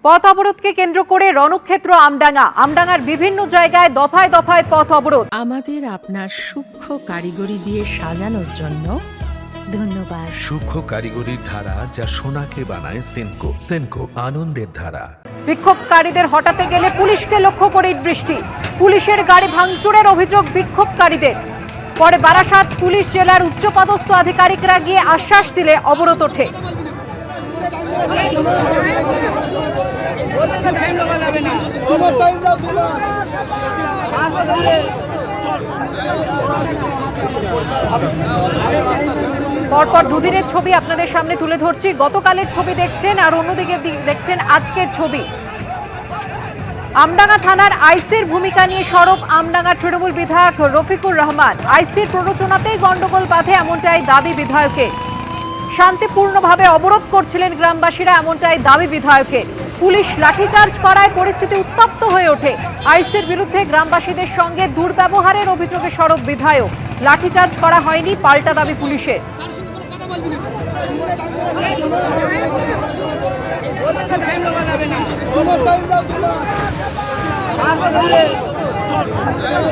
পথ অবরোধকে কেন্দ্র করে রণক্ষেত্র আমডাঙ্গার বিভিন্ন জায়গায় দফায় দফায় পথ অবরোধ। আমাদের আপনার সূক্ষ্ম কারিগরি দিয়ে সাজানোর জন্য ধন্যবাদ। সূক্ষ্ম কারিগরির ধারা যা সোনাকে বানায় সেনকো। সেনকো আনন্দের ধারা। বিক্ষোভকারীদের হটাতে গেলে পুলিশকে লক্ষ্য করে ইট বৃষ্টি। পুলিশের গাড়ি ভাঙচুরের অভিযোগ বিক্ষোভকারীদের। পরে বারাসাত পুলিশ জেলার উচ্চপদস্থ আধিকারিকরা গিয়ে আশ্বাস দিলে অবরোধ ওঠে। পরপর দুদিনের ছবি আপনাদের সামনে তুলে ধরছি। গতকালের ছবি দেখছেন আর অন্যদিকে দেখছেন আজকের ছবি। আমডাঙ্গা থানার আইসির ভূমিকা নিয়ে সরব আমডাঙ্গা তৃণমূল বিধায়ক রফিকুর রহমান। আইসির প্ররোচনাতেই গন্ডগোল বাধে এমনটাই দাবি বিধায়কের। শান্তিপূর্ণভাবে অবরোধ করছিলেন গ্রামবাসীরা, এমনটাই দাবি বিধায়কের। পুলিশ লাঠিচার্জ করায় পরিস্থিতি উত্তপ্ত হয়ে ওঠে। আইসির বিরুদ্ধে গ্রামবাসীদের সঙ্গে দুর্ব্যবহারের অভিযোগে সরব বিধায়ক। লাঠিচার্জ করা হয়নি, পাল্টা দাবি পুলিশের।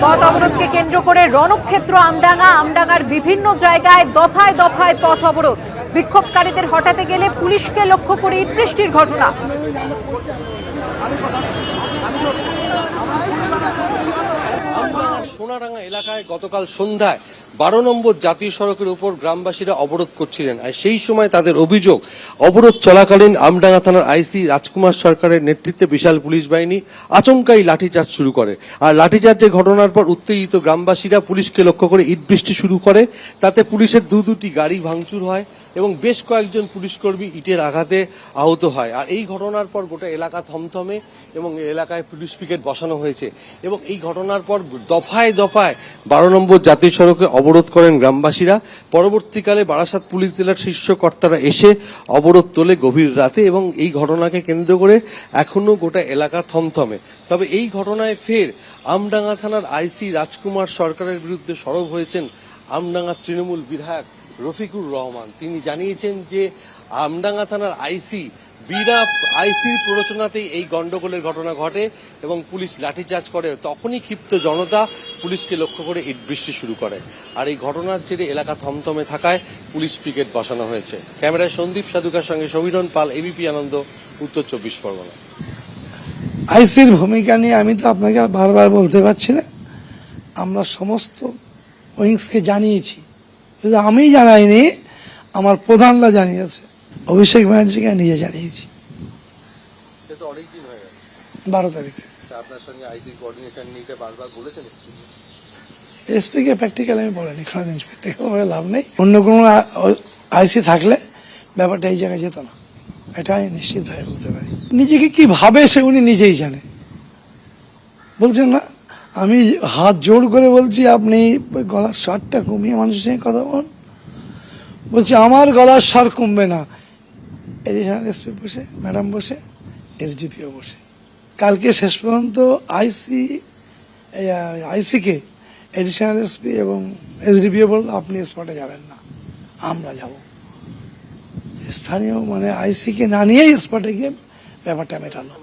পথ অবরোধকে কেন্দ্র করে রণক্ষেত্র আমডাঙ্গার বিভিন্ন জায়গায় দফায় দফায় পথ অবরোধ। বিক্ষোভকারীদের হটাতে গেলে পুলিশকে লক্ষ্য করে ইট বৃষ্টির ঘটনা। সোনাডাঙ্গা এলাকায় গতকাল সন্ধ্যায় 12 নম্বর জাতীয় সড়কের উপর গ্রামবাসীরা অবরোধ করছিলেন। আর সেই সময় তাদের অভিযোগ, অবরোধ চলাকালীন আমডাঙ্গা থানার আইসি রাজকুমার সরকারের নেতৃত্বে বিশাল পুলিশ বাহিনী আচমকাই লাঠিচার্জ শুরু করে। আর লাঠিচার্জের ঘটনার পর উত্তেজিত গ্রামবাসীরা পুলিশকে লক্ষ্য করে ইট বৃষ্টি শুরু করে। তাতে পুলিশের দুটি গাড়ি ভাঙচুর হয় এবং বেশ কয়েকজন পুলিশকর্মী ইটের আঘাতে আহত হয়। আর এই ঘটনার পর গোটা এলাকা থমথমে এবং এলাকায় পুলিশ পিকেট বসানো হয়েছে। এবং এই ঘটনার পর দফায় দফায় 12 নম্বর জাতীয় সড়কে অবরোধ করেন গ্রামবাসীরা। পরবর্তীকালে বারাসাত পুলিশ জেলার শীর্ষ কর্তারা এসে অবরোধ তোলে গভীর রাতে এবং এই ঘটনাকে কেন্দ্র করে এখনো গোটা এলাকা থমথমে। তবে এই ঘটনায় ফের আমডাঙ্গা থানার আইসি রাজকুমার সরকারের বিরুদ্ধে সরব হয়েছেন আমডাঙ্গা তৃণমূল বিধায়ক রফিকুর রহমান। তিনি জানিয়েছেন যে আমডাঙ্গা থানার আইসির প্ররোচনাতেই এই গন্ডগোলের ঘটনা ঘটে এবং পুলিশ লাঠিচার্জ করে। তখনই ক্ষিপ্ত জনতা পুলিশকে লক্ষ্য করে ইট বৃষ্টি শুরু করে। আর এই ঘটনার জেরে এলাকা থমথমে থাকায় পুলিশ পিকেট বসানো হয়েছে। ক্যামেরায় সন্দীপ সাধুকার সঙ্গে সমীরণ পাল, এবিপি আনন্দ, উত্তর 24 পরগনা। আইসির ভূমিকা নিয়ে আমি তো আপনাকে বারবার বলতে পারছি না। আমরা সমস্ত উইংসকে জানিয়েছি, কিন্তু আমি জানাইনি, আমার প্রধানরা জানিয়েছে। অভিষেক ব্যানার্জিকে নিজে জানিয়েছি 12 তারিখে। এসপিকে প্র্যাকটিক্যাল আমি বলিনি, খারাপ এসপি থেকে লাভ নেই। অন্য কোনো আইসি থাকলে ব্যাপারটা এই জায়গায় যেত না, এটা আমি নিশ্চিতভাবে বলতে পারি। নিজেকে কি ভাবে সে উনি নিজেই জানে। বলছেন না, আমি হাত জোর করে বলছি আপনি গলার স্বরটা কমিয়ে মানুষের সঙ্গে কথা বলুন। বলছি আমার গলার স্বর কমবে না। এডিশনাল এসপি বসে, ম্যাডাম বসে, এসডিপিও বসে। কালকে শেষ পর্যন্ত আইসিকে এডিশনাল এসপি এবং এসডিপিও বলল আপনি স্পটে যাবেন না, আমরা যাব। স্থানীয় আইসিকে না নিয়েই স্পটে গিয়ে ব্যাপারটা মেটালো।